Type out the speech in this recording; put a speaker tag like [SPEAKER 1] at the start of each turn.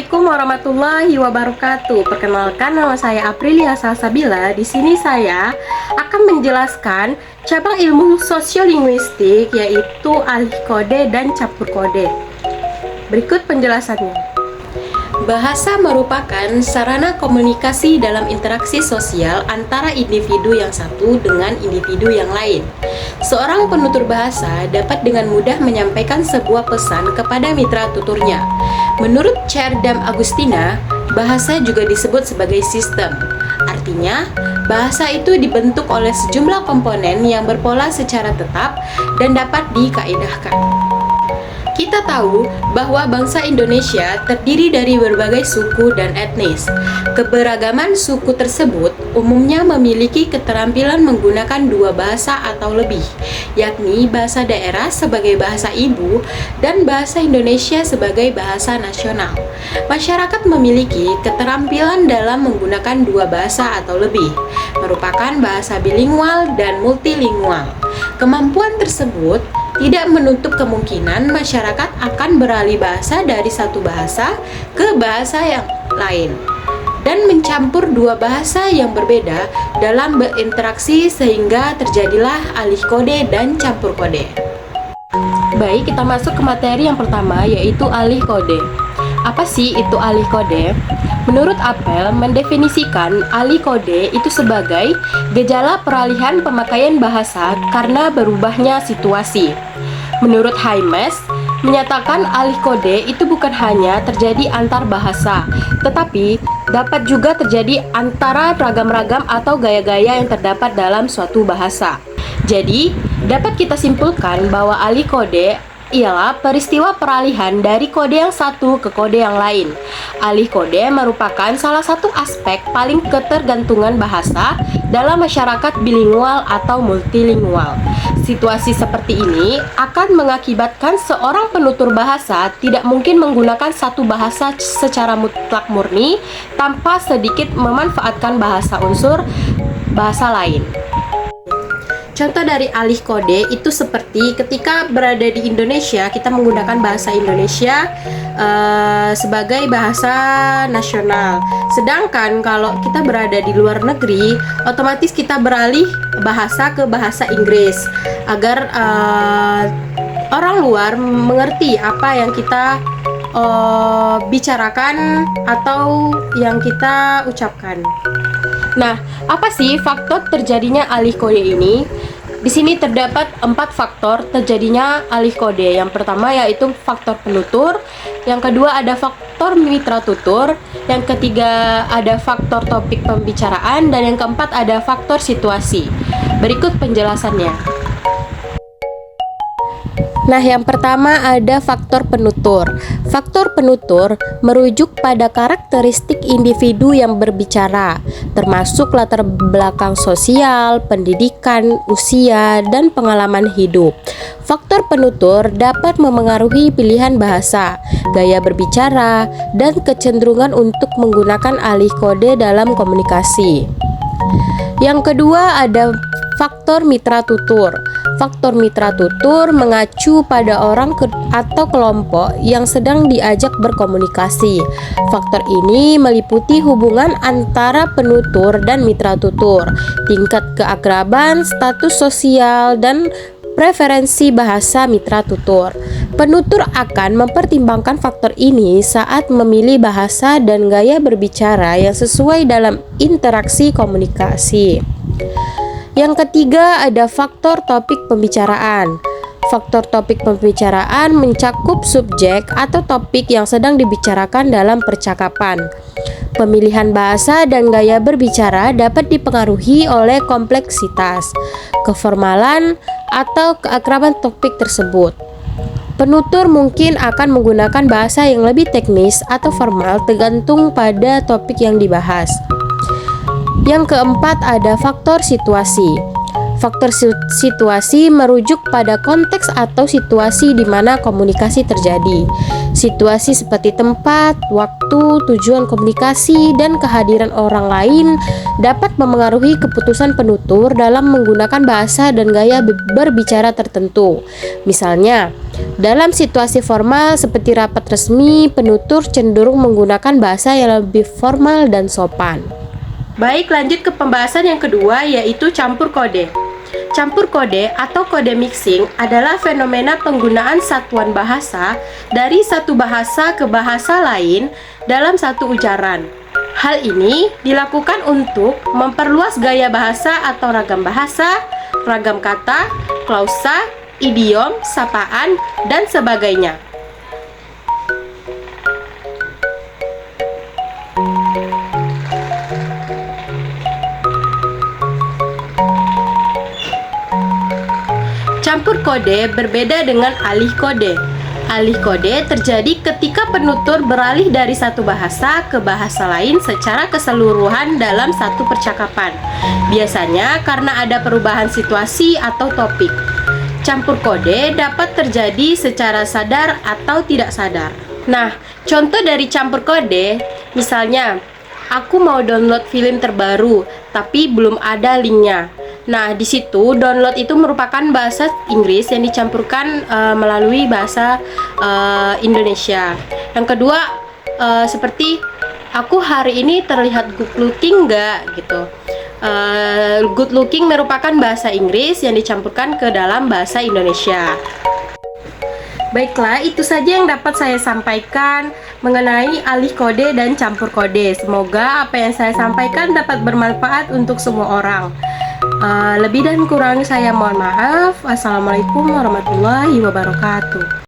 [SPEAKER 1] Assalamualaikum warahmatullahi wabarakatuh. Perkenalkan, nama saya Aprilia Salsabila. Di sini saya akan menjelaskan cabang ilmu sosiolinguistik, yaitu alih kode dan campur kode. Berikut penjelasannya. Bahasa merupakan sarana komunikasi dalam interaksi sosial antara individu yang satu dengan individu yang lain. Seorang penutur bahasa dapat dengan mudah menyampaikan sebuah pesan kepada mitra tuturnya. Menurut Cerdam Agustina, bahasa juga disebut sebagai sistem. Artinya, bahasa itu dibentuk oleh sejumlah komponen yang berpola secara tetap dan dapat dikaedahkan. Kita tahu bahwa bangsa Indonesia terdiri dari berbagai suku dan etnis. Keberagaman suku tersebut umumnya memiliki keterampilan menggunakan dua bahasa atau lebih, yakni bahasa daerah sebagai bahasa ibu dan bahasa Indonesia sebagai bahasa nasional. Masyarakat memiliki keterampilan dalam menggunakan dua bahasa atau lebih, merupakan bahasa bilingual dan multilingual. Kemampuan tersebut tidak menutup kemungkinan masyarakat akan beralih bahasa dari satu bahasa ke bahasa yang lain dan mencampur dua bahasa yang berbeda dalam berinteraksi sehingga terjadilah alih kode dan campur kode. Baik, kita masuk ke materi yang pertama, yaitu alih kode. Apa sih itu alih kode? Menurut Apel, mendefinisikan alih kode itu sebagai gejala peralihan pemakaian bahasa karena berubahnya situasi. Menurut Hymes, menyatakan alih kode itu bukan hanya terjadi antar bahasa, tetapi dapat juga terjadi antara ragam-ragam atau gaya-gaya yang terdapat dalam suatu bahasa. Jadi, dapat kita simpulkan bahwa alih kode ialah peristiwa peralihan dari kode yang satu ke kode yang lain. Alih kode merupakan salah satu aspek paling ketergantungan bahasa dalam masyarakat bilingual atau multilingual. Situasi seperti ini akan mengakibatkan seorang penutur bahasa tidak mungkin menggunakan satu bahasa secara mutlak murni tanpa sedikit memanfaatkan bahasa unsur bahasa lain. Contoh dari alih kode itu seperti ketika berada di Indonesia, kita menggunakan bahasa Indonesia sebagai bahasa nasional. Sedangkan kalau kita berada di luar negeri, otomatis kita beralih bahasa ke bahasa Inggris agar orang luar mengerti apa yang kita bicarakan atau yang kita ucapkan. Nah, apa sih faktor terjadinya alih kode ini? Di sini terdapat 4 faktor terjadinya alih kode. Yang pertama yaitu faktor penutur, yang kedua ada faktor mitra tutur, yang ketiga ada faktor topik pembicaraan, dan yang keempat ada faktor situasi. Berikut penjelasannya. Nah, yang pertama ada faktor penutur. Faktor penutur merujuk pada karakteristik individu yang berbicara, termasuk latar belakang sosial, pendidikan, usia, dan pengalaman hidup. Faktor penutur dapat memengaruhi pilihan bahasa, gaya berbicara, dan kecenderungan untuk menggunakan alih kode dalam komunikasi. Yang kedua ada faktor mitra tutur. Faktor mitra tutur mengacu pada orang atau kelompok yang sedang diajak berkomunikasi. Faktor ini meliputi hubungan antara penutur dan mitra tutur, tingkat keakraban, status sosial, dan preferensi bahasa mitra tutur. Penutur akan mempertimbangkan faktor ini saat memilih bahasa dan gaya berbicara yang sesuai dalam interaksi komunikasi. Yang ketiga ada faktor topik pembicaraan. Faktor topik pembicaraan mencakup subjek atau topik yang sedang dibicarakan dalam percakapan. Pemilihan bahasa dan gaya berbicara dapat dipengaruhi oleh kompleksitas, keformalan, atau keakraban topik tersebut. Penutur mungkin akan menggunakan bahasa yang lebih teknis atau formal tergantung pada topik yang dibahas. Yang keempat ada faktor situasi. Faktor situasi merujuk pada konteks atau situasi di mana komunikasi terjadi. Situasi seperti tempat, waktu, waktu, tujuan komunikasi, dan kehadiran orang lain dapat memengaruhi keputusan penutur dalam menggunakan bahasa dan gaya berbicara tertentu. Misalnya, dalam situasi formal seperti rapat resmi, penutur cenderung menggunakan bahasa yang lebih formal dan sopan. Baik, lanjut ke pembahasan yang kedua, yaitu campur kode. Campur kode atau kode mixing adalah fenomena penggunaan satuan bahasa dari satu bahasa ke bahasa lain dalam satu ujaran. Hal ini dilakukan untuk memperluas gaya bahasa atau ragam kata, klausa, idiom, sapaan, dan sebagainya. Campur kode berbeda dengan alih kode. Alih kode terjadi ketika penutur beralih dari satu bahasa ke bahasa lain secara keseluruhan dalam satu percakapan. Biasanya karena ada perubahan situasi atau topik. Campur kode dapat terjadi secara sadar atau tidak sadar. Nah, contoh dari campur kode, misalnya, aku mau download film terbaru, tapi belum ada linknya. Nah, di situ download itu merupakan bahasa Inggris yang dicampurkan melalui bahasa Indonesia. Yang kedua, seperti aku hari ini terlihat good looking nggak gitu. Good looking merupakan bahasa Inggris yang dicampurkan ke dalam bahasa Indonesia. Baiklah, itu saja yang dapat saya sampaikan mengenai alih kode dan campur kode. Semoga apa yang saya sampaikan dapat bermanfaat untuk semua orang. Lebih dan kurang saya mohon maaf. Assalamualaikum warahmatullahi wabarakatuh.